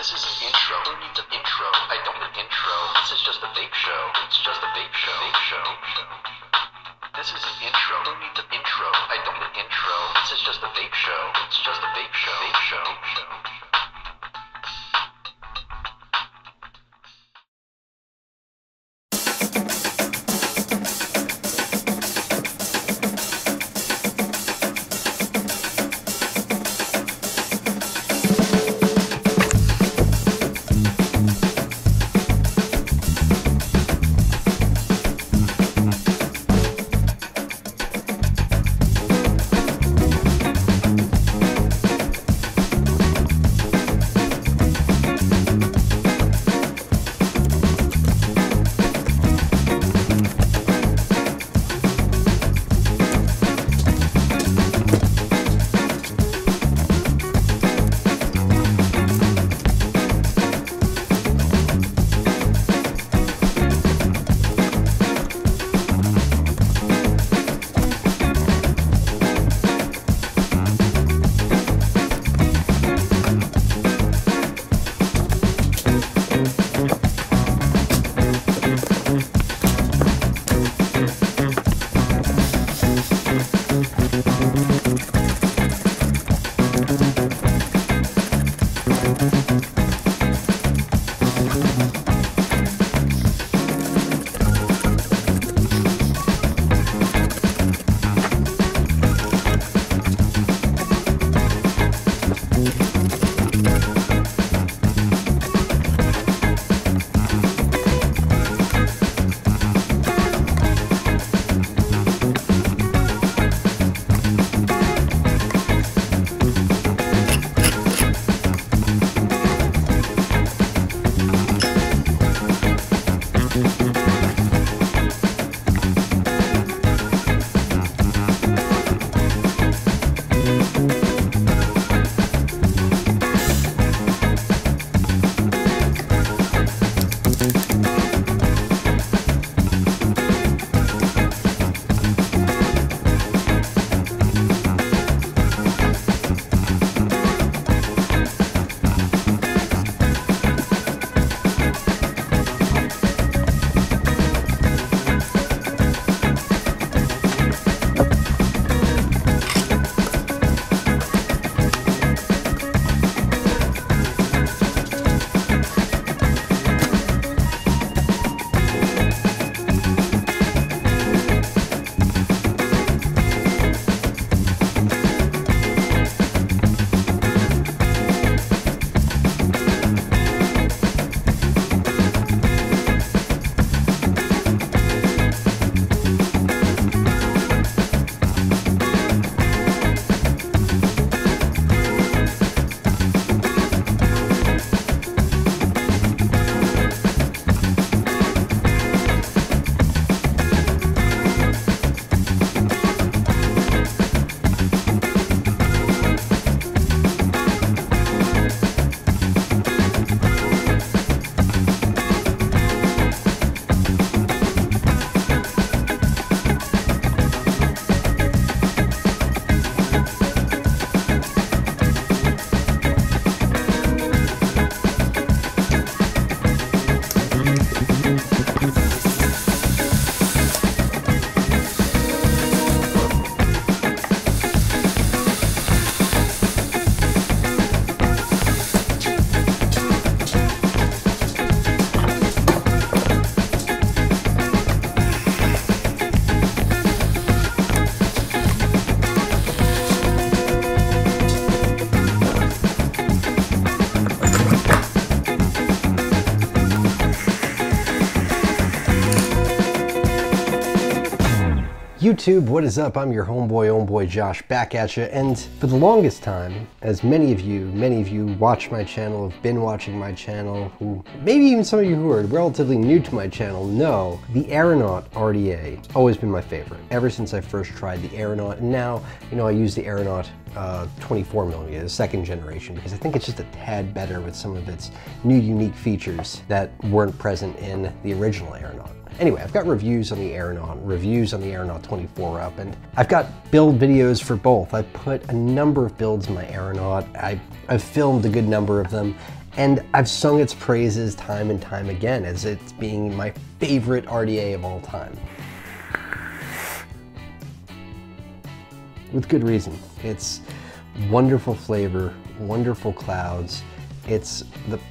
This is an intro. Who needs an intro? I don't need an intro. This is just a vape show. It's just a vape show. Vape show. This is an intro. Who needs an intro? I don't need an intro. This is just a vape show. It's just a vape show. Vape show. Vape show. YouTube, what is up? I'm your homeboy Josh, back at you. And for the longest time, as many of you watch my channel, have been watching my channel, who maybe even some of you who are relatively new to my channel know, the Aeronaut RDA has always been my favorite. Ever since I first tried the Aeronaut, and now, you know, I use the Aeronaut 24mm, the second generation, because I think it's just a tad better with some of its new unique features that weren't present in the original Aeronaut. Anyway, I've got reviews on the Aeronaut, reviews on the Aeronaut 24 up, and I've got build videos for both. I've put a number of builds in my Aeronaut. I've filmed a good number of them, And I've sung its praises time and time again as it's being my favorite RDA of all time. With good reason. It's wonderful flavor, wonderful clouds. It's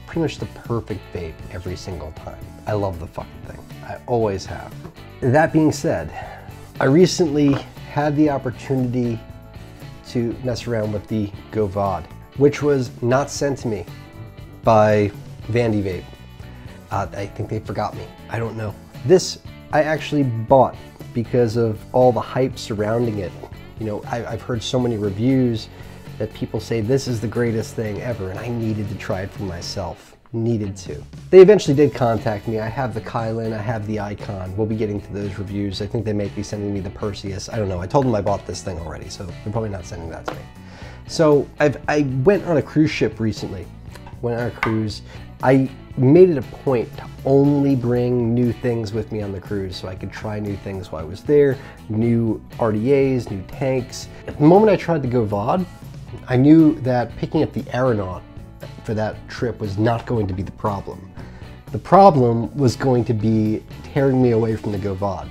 pretty much the perfect vape every single time. I love the fucking thing. I always have. That being said, I recently had the opportunity to mess around with the Govad, which was not sent to me by Vandy Vape. I think they forgot me. I don't know. This I actually bought because of all the hype surrounding it. You know, I've heard so many reviews that people say this is the greatest thing ever, and I needed to try it for myself. Needed to. They eventually did contact me. I have the Kylan, I have the Icon. We'll be getting to those reviews. I think they may be sending me the Perseus. I don't know. I told them I bought this thing already, so they're probably not sending that to me. So I went on a cruise ship recently. Went on a cruise. I made it a point to only bring new things with me on the cruise so I could try new things while I was there, new RDAs, new tanks. At the moment I tried the Govad, I knew that picking up the Aeronaut for that trip was not going to be the problem. The problem was going to be tearing me away from the Govad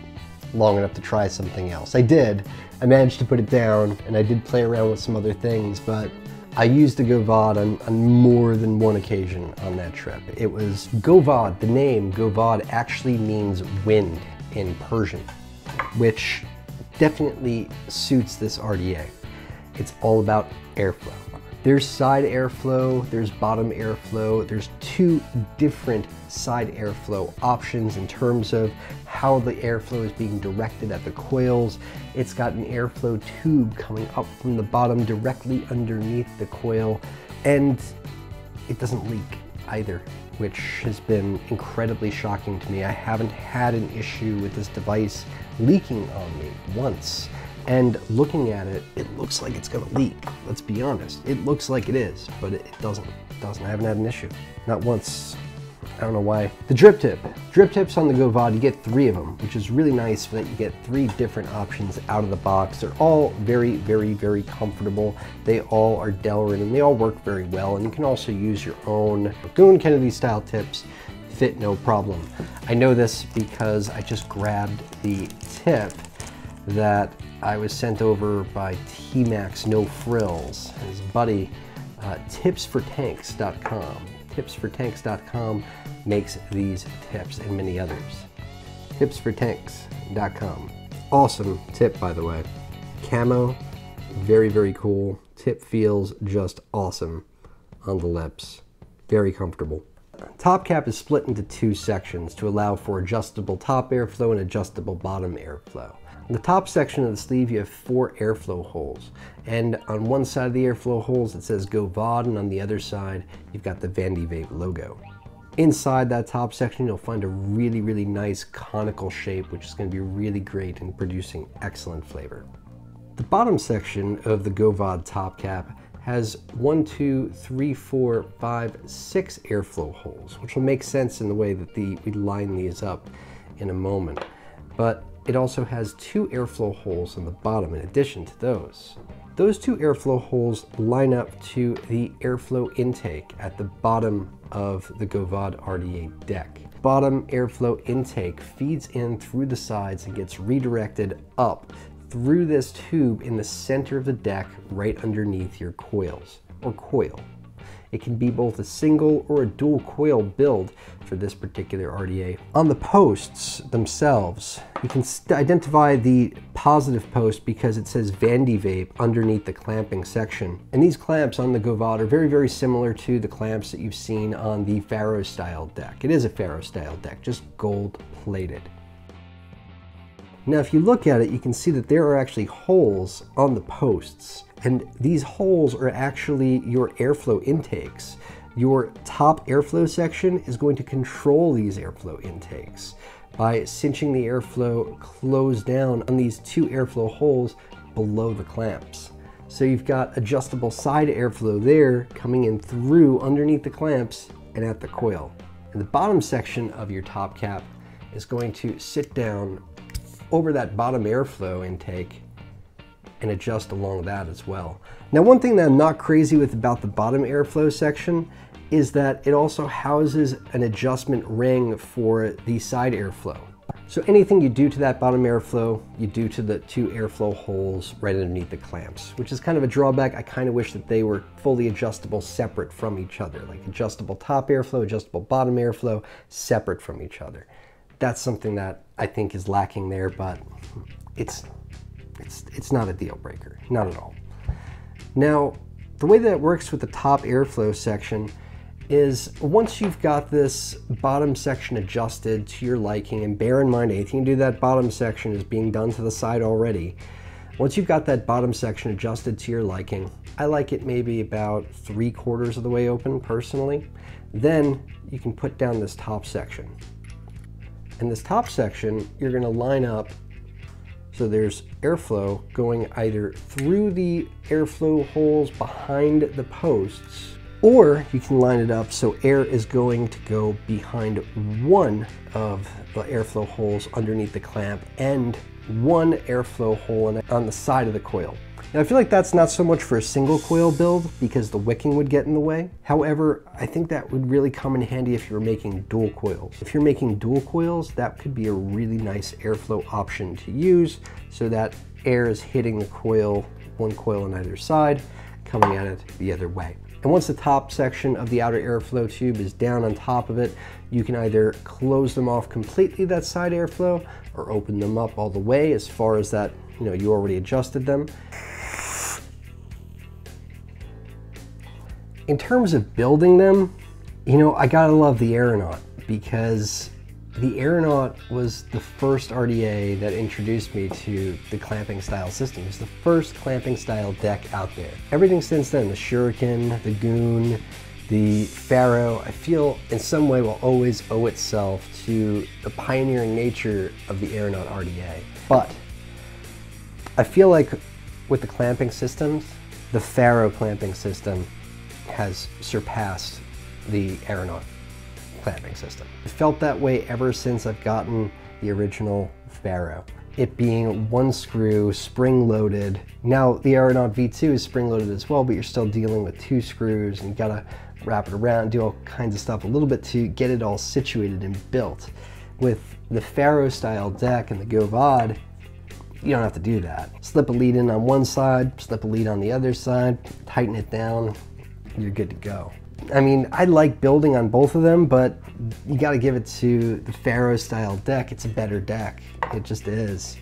long enough to try something else. I did. I managed to put it down, and I did play around with some other things, but I used the Govad on more than one occasion on that trip. It was Govad. The name Govad actually means wind in Persian, which definitely suits this RDA. It's all about airflow. There's side airflow, there's bottom airflow. There's two different side airflow options in terms of how the airflow is being directed at the coils. It's got an airflow tube coming up from the bottom directly underneath the coil, and it doesn't leak either, which has been incredibly shocking to me. I haven't had an issue with this device leaking on me once. And looking at it, it looks like it's gonna leak. Let's be honest. It looks like it is, but it doesn't. I haven't had an issue. Not once. I don't know why. The drip tip. Drip tips on the Govad, you get 3 of them, which is really nice that you get 3 different options out of the box. They're all very, very, very comfortable. They all are Delrin and they all work very well. And you can also use your own Goon Kennedy style tips. Fit no problem. I know this because I just grabbed the tip that I was sent over by T-Max No Frills, his buddy, tipsfortanks.com. Tipsfortanks.com makes these tips and many others. Tipsfortanks.com. Awesome tip, by the way. Camo, very, very cool. Tip feels just awesome on the lips. Very comfortable. Top cap is split into 2 sections to allow for adjustable top airflow and adjustable bottom airflow. On the top section of the sleeve, you have 4 airflow holes. And on one side of the airflow holes, it says Govad, and on the other side, you've got the Vandy Vape logo. Inside that top section, you'll find a really, really nice conical shape, which is going to be really great in producing excellent flavor. The bottom section of the Govad top cap has 1, 2, 3, 4, 5, 6 airflow holes, which will make sense in the way that we line these up in a moment. But it also has 2 airflow holes on the bottom in addition to those. Those 2 airflow holes line up to the airflow intake at the bottom of the Govad RDA deck. Bottom airflow intake feeds in through the sides and gets redirected up through this tube in the center of the deck right underneath your coils, or coil. It can be both a single or a dual coil build for this particular RDA. On the posts themselves, you can identify the positive post because it says Vandy Vape underneath the clamping section. And these clamps on the Govad are very, very similar to the clamps that you've seen on the Pharaoh style deck. It is a Pharaoh style deck, just gold plated. Now, if you look at it, you can see that there are actually holes on the posts. And these holes are actually your airflow intakes. Your top airflow section is going to control these airflow intakes by cinching the airflow closed down on these 2 airflow holes below the clamps. So you've got adjustable side airflow there coming in through underneath the clamps and at the coil. And the bottom section of your top cap is going to sit down over that bottom airflow intake and adjust along that as well. Now, one thing that I'm not crazy with about the bottom airflow section is that it also houses an adjustment ring for the side airflow. So anything you do to that bottom airflow, you do to the 2 airflow holes right underneath the clamps, which is kind of a drawback. I kind of wish that they were fully adjustable, separate from each other, like adjustable top airflow, adjustable bottom airflow, separate from each other. That's something that I think is lacking there, but it's not a deal breaker, not at all. Now, the way that it works with the top airflow section is once you've got this bottom section adjusted to your liking, and bear in mind anything you do that bottom section is being done to the side already. Once you've got that bottom section adjusted to your liking, I like it maybe about 3/4 of the way open personally, then you can put down this top section. And this top section, you're going to line up so there's airflow going either through the airflow holes behind the posts, or you can line it up so air is going to go behind one of the airflow holes underneath the clamp and one airflow hole on the side of the coil. Now I feel like that's not so much for a single coil build because the wicking would get in the way. However, I think that would really come in handy if you were making dual coils. If you're making dual coils, that could be a really nice airflow option to use so that air is hitting the coil, one coil on either side, coming at it the other way. And once the top section of the outer airflow tube is down on top of it, you can either close them off completely, that side airflow, or open them up all the way as far as that, you already adjusted them. In terms of building them, I gotta love the Aeronaut because the Aeronaut was the first RDA that introduced me to the clamping style system. It's the first clamping style deck out there. Everything since then, the Shuriken, the Goon, the Pharaoh, I feel in some way will always owe itself to the pioneering nature of the Aeronaut RDA. But I feel like with the clamping systems, the Pharaoh clamping system has surpassed the Aeronaut clamping system. It felt that way ever since I've gotten the original Pharaoh. It being one screw, spring-loaded. Now the Aeronaut V2 is spring-loaded as well, but you're still dealing with 2 screws and you gotta wrap it around, do all kinds of stuff a little bit to get it all situated and built. With the Pharaoh style deck and the Govad, you don't have to do that. Slip a lead in on one side, slip a lead on the other side, tighten it down, you're good to go. I mean, I like building on both of them, but you gotta give it to the Pharaoh style deck. It's a better deck. It just is.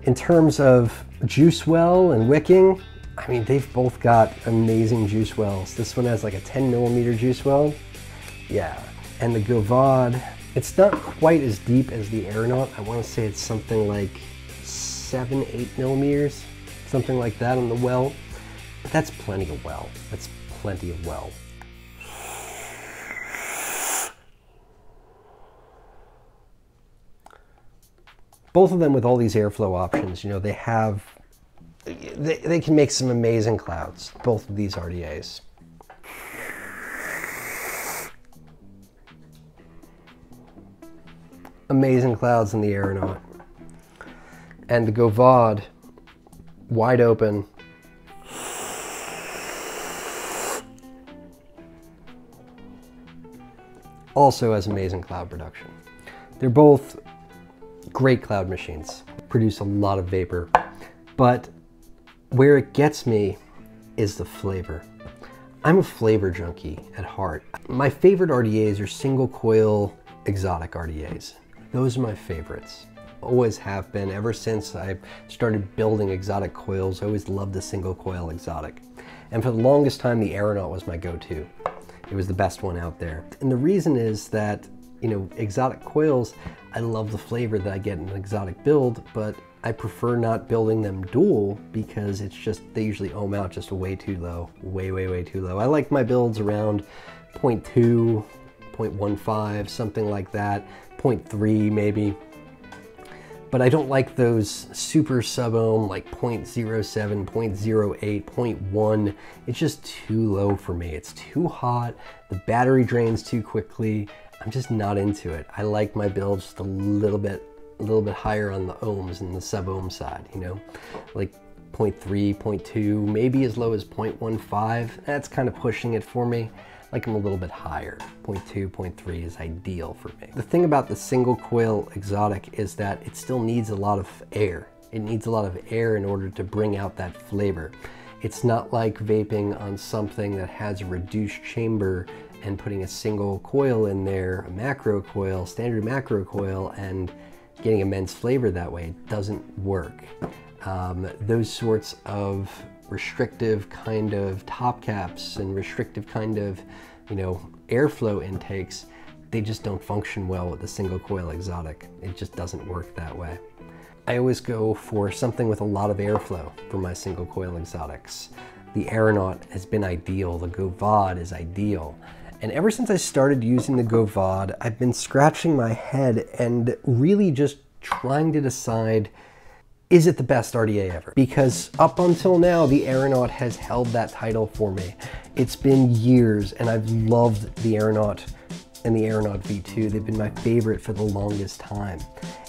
In terms of juice well and wicking, I mean, they've both got amazing juice wells. This one has like a 10mm juice well. Yeah. And the Govad, it's not quite as deep as the Aeronaut. I wanna say it's something like 7-8mm, something like that on the well. But that's plenty of well. That's plenty of well. Both of them with all these airflow options, they can make some amazing clouds, both of these RDAs. Amazing clouds in the Aeronaut. And the Govad, wide open. Also has amazing cloud production. They're both great cloud machines, produce a lot of vapor, but where it gets me is the flavor. I'm a flavor junkie at heart. My favorite RDAs are single coil exotic RDAs. Those are my favorites. Always have been ever since I started building exotic coils. I always loved the single coil exotic. And for the longest time, the Aeronaut was my go-to. It was the best one out there. And the reason is that, exotic coils, I love the flavor that I get in an exotic build, but I prefer not building them dual because it's just, they usually ohm out just way too low, way too low. I like my builds around 0.2, 0.15, something like that, 0.3 maybe. But I don't like those super sub-ohm, like 0.07, 0.08, 0.1. It's just too low for me. It's too hot. The battery drains too quickly. I'm just not into it. I like my builds just a little bit higher on the ohms and the sub-ohm side, like 0.3, 0.2, maybe as low as 0.15. That's kind of pushing it for me. like them a little bit higher. 0.2, 0.3 is ideal for me. The thing about the single coil exotic is that it still needs a lot of air. It needs a lot of air in order to bring out that flavor. It's not like vaping on something that has a reduced chamber and putting a single coil in there, a macro coil, standard macro coil, and getting immense flavor that way. It doesn't work. Those sorts of restrictive kind of top caps and restrictive kind of, airflow intakes, they just don't function well with the single coil exotic. It just doesn't work that way. I always go for something with a lot of airflow for my single coil exotics. The Aeronaut has been ideal, the Govad is ideal. And ever since I started using the Govad, I've been scratching my head and really just trying to decide, is it the best RDA ever? Because up until now, the Aeronaut has held that title for me. It's been years and I've loved the Aeronaut and the Aeronaut V2. They've been my favorite for the longest time.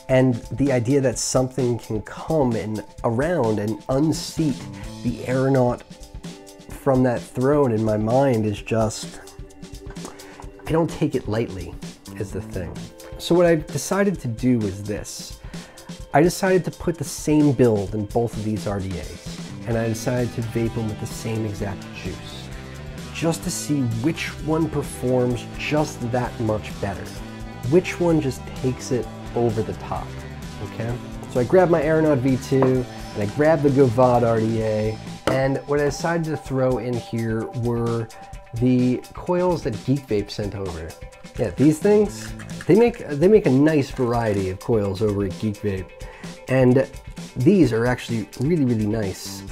And the idea that something can come around and unseat the Aeronaut from that throne in my mind is just, I don't take it lightly, is the thing. So what I've decided to do is this. I decided to put the same build in both of these RDAs, and I decided to vape them with the same exact juice, just to see which one performs just that much better. Which one just takes it over the top, okay? So I grabbed my Aeronaut V2, and I grabbed the Govad RDA, and what I decided to throw in here were the coils that Geek Vape sent over. Yeah, these things, they make a nice variety of coils over at Geek Vape, and these are actually really, really nice.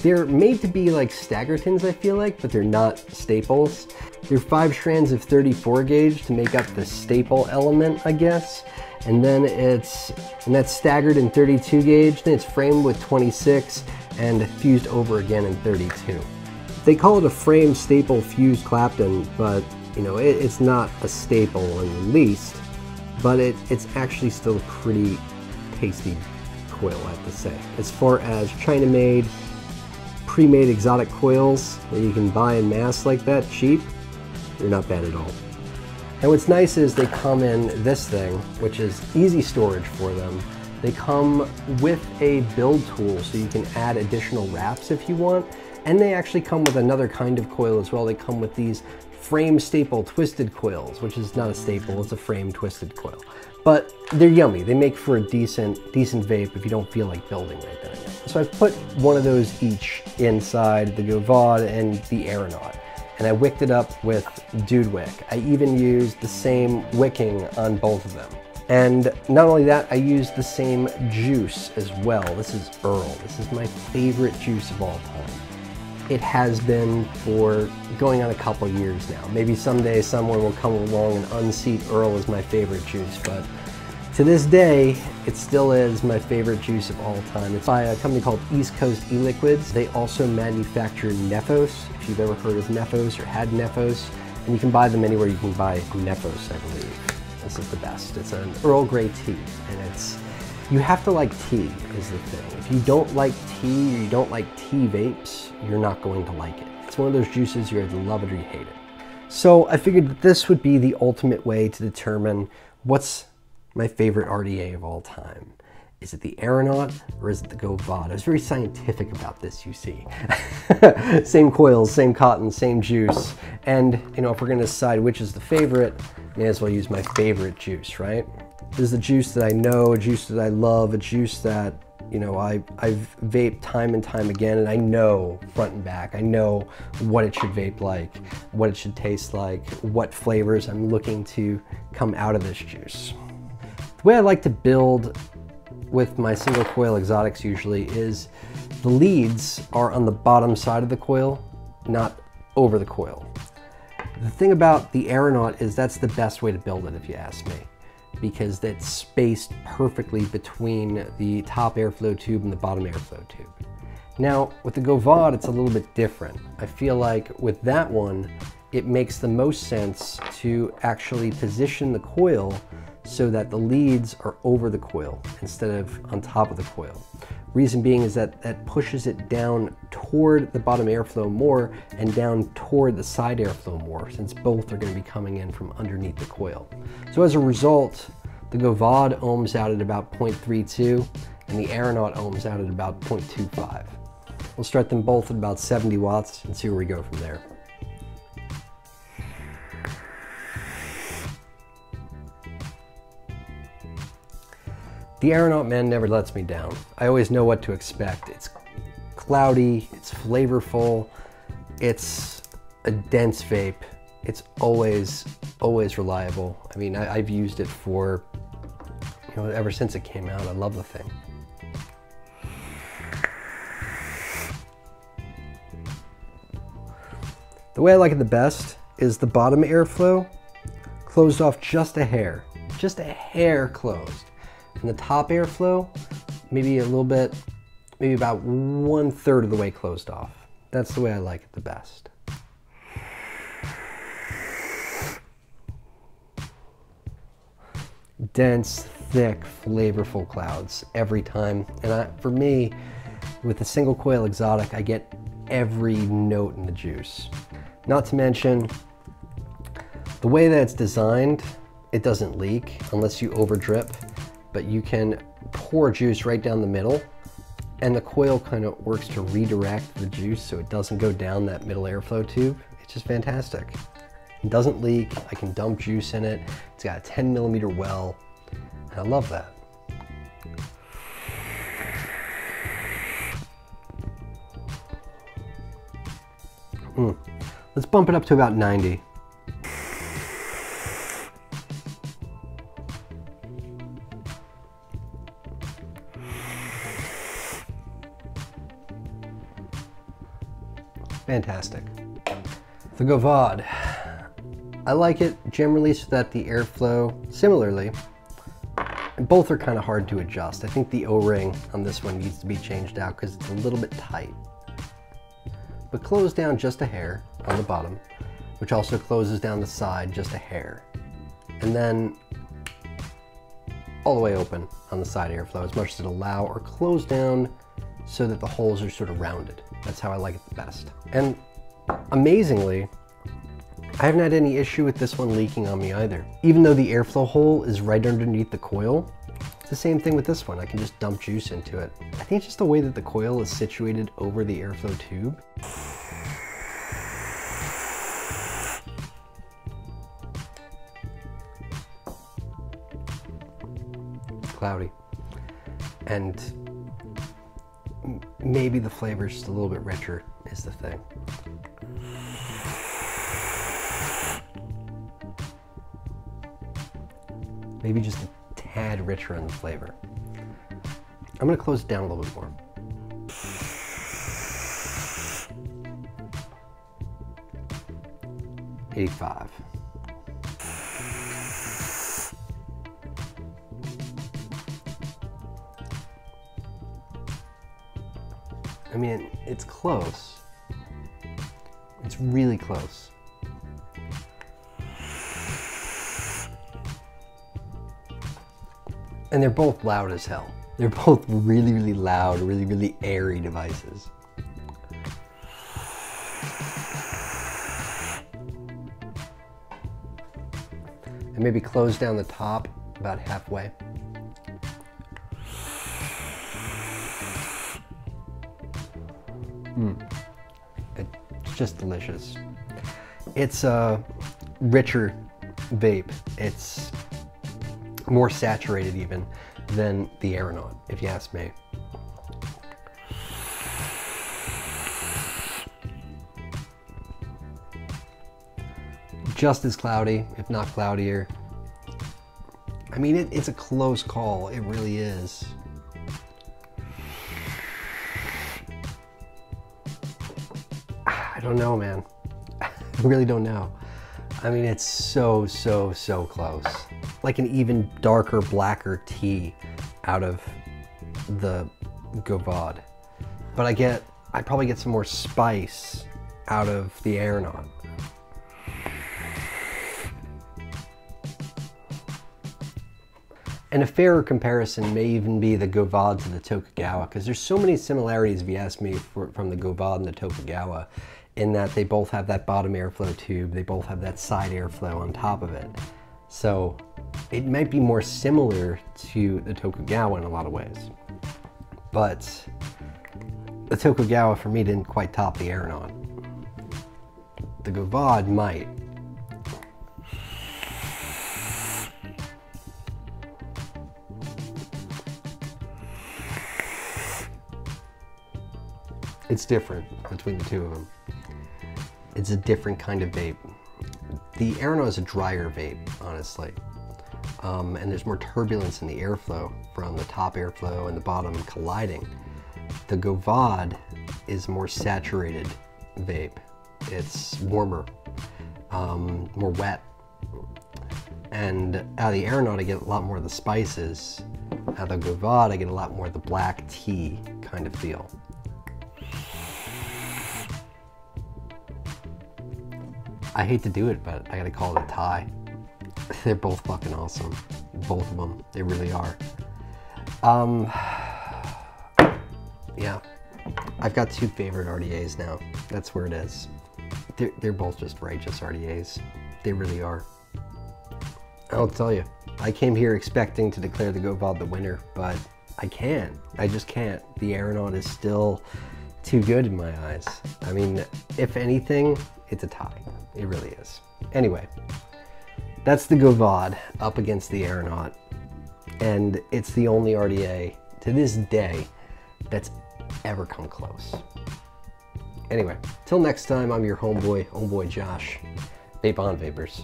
They're made to be like Staggertons, I feel like, but they're not staples. They're 5 strands of 34 gauge to make up the staple element, I guess. And then that's staggered in 32 gauge, then it's framed with 26 and fused over again in 32. They call it a frame staple fused Clapton, but it's not a staple in the least, but it's actually still a pretty tasty coil, I have to say. As far as China-made, pre-made exotic coils that you can buy in mass like that, cheap, they're not bad at all. And what's nice is they come in this thing, which is easy storage for them. They come with a build tool, so you can add additional wraps if you want. And they actually come with another kind of coil as well. They come with these frame staple twisted coils, which is not a staple, it's a frame twisted coil. But they're yummy. They make for a decent vape if you don't feel like building right then and there. So I've put one of those each inside the Govad and the Aeronaut. And I wicked it up with Dude Wick. I even used the same wicking on both of them. And not only that, I used the same juice as well. This is Earl. This is my favorite juice of all time. It has been for going on a couple years now. Maybe someday someone will come along and unseat Earl as my favorite juice, but to this day, it still is my favorite juice of all time. It's by a company called East Coast E-Liquids. They also manufacture Nephos, if you've ever heard of Nephos or had Nephos, and you can buy them anywhere you can buy Nephos, I believe. This is the best. It's an Earl Grey tea, and you have to like tea is the thing. If you don't like tea or you don't like tea vapes, you're not going to like it. It's one of those juices you either love it or you hate it. So I figured that this would be the ultimate way to determine what's my favorite RDA of all time. Is it the Aeronaut or is it the Govad? I was very scientific about this, you see. Same coils, same cotton, same juice. And if we're gonna decide which is the favorite, may as well use my favorite juice, right? This is the juice that I know, a juice that I love, a juice that, I've vaped time and time again, and I know front and back. I know what it should vape like, what it should taste like, what flavors I'm looking to come out of this juice. The way I like to build with my single coil exotics usually is the leads are on the bottom side of the coil, not over the coil. The thing about the Aeronaut is that's the best way to build it, if you ask me, because that's spaced perfectly between the top airflow tube and the bottom airflow tube. Now, with the Govad, it's a little bit different. I feel like with that one, it makes the most sense to actually position the coil so that the leads are over the coil instead of on top of the coil. Reason being is that that pushes it down toward the bottom airflow more and down toward the side airflow more, since both are going to be coming in from underneath the coil. So as a result, the Govad ohms out at about 0.32 and the Aeronaut ohms out at about 0.25. We'll start them both at about 70 watts and see where we go from there. The Aeronaut, man, never lets me down. I always know what to expect. It's cloudy, it's flavorful, it's a dense vape. It's always reliable. I mean, I've used it for, you know, ever since it came out. I love the thing. The way I like it the best is the bottom airflow closed off just a hair closed. And the top airflow, maybe a little bit, maybe about 1/3 of the way closed off. That's the way I like it the best. Dense, thick, flavorful clouds every time. And for me, with a single coil exotic, I get every note in the juice. Not to mention, the way that it's designed, it doesn't leak unless you over drip, but you can pour juice right down the middle, and the coil kind of works to redirect the juice so it doesn't go down that middle airflow tube. It's just fantastic. It doesn't leak, I can dump juice in it. It's got a 10mm well, and I love that. Let's bump it up to about 90. Fantastic. The Govad. I like it generally so that the airflow, similarly, both are kind of hard to adjust. I think the O-ring on this one needs to be changed out because it's a little bit tight. But close down just a hair on the bottom, which also closes down the side just a hair. And then all the way open on the side airflow as much as it'll allow, or close down so that the holes are sort of rounded. That's how I like it the best. And amazingly, I haven't had any issue with this one leaking on me either. Even though the airflow hole is right underneath the coil, it's the same thing with this one. I can just dump juice into it. I think it's just the way that the coil is situated over the airflow tube. Cloudy. And maybe the flavor is just a little bit richer is the thing. Maybe just a tad richer in the flavor. I'm gonna close it down a little bit more. $85. I mean, it's close. It's really close. And they're both loud as hell. They're both really, really loud, really, really airy devices. And maybe close down the top about halfway. It's just delicious. It's a richer vape. It's more saturated even than the Aeronaut, if you ask me. Just as cloudy, if not cloudier. I mean, it's a close call. It really is. I don't know, man. I really don't know. I mean, it's so close. Like an even darker, blacker tea out of the Govad. But I probably get some more spice out of the Aeronaut. And a fairer comparison may even be the Govad to the Tokugawa, because there's so many similarities, if you ask me, from the Govad and the Tokugawa, in that they both have that bottom airflow tube, they both have that side airflow on top of it. So it might be more similar to the Tokugawa in a lot of ways. But the Tokugawa for me didn't quite top the Aeronaut. The Govad might. It's different between the two of them. It's a different kind of vape. The Aeronaut is a drier vape, honestly. And there's more turbulence in the airflow from the top airflow and the bottom colliding. The Govad is a more saturated vape. It's warmer, more wet. And out of the Aeronaut, I get a lot more of the spices. Out of the Govad, I get a lot more of the black tea kind of feel. I hate to do it, but I gotta call it a tie. They're both fucking awesome. Both of them. They really are. Yeah. I've got two favorite RDAs now. That's where it is. They're both just righteous RDAs. They really are. I'll tell you, I came here expecting to declare the Govad the winner, but I can't. I just can't. The Aeronaut is still too good in my eyes. I mean, if anything, it's a tie. It really is. Anyway, that's the Govad up against the Aeronaut, and it's the only RDA to this day that's ever come close. Anyway, till next time, I'm your homeboy Josh. Vape on, Vapers.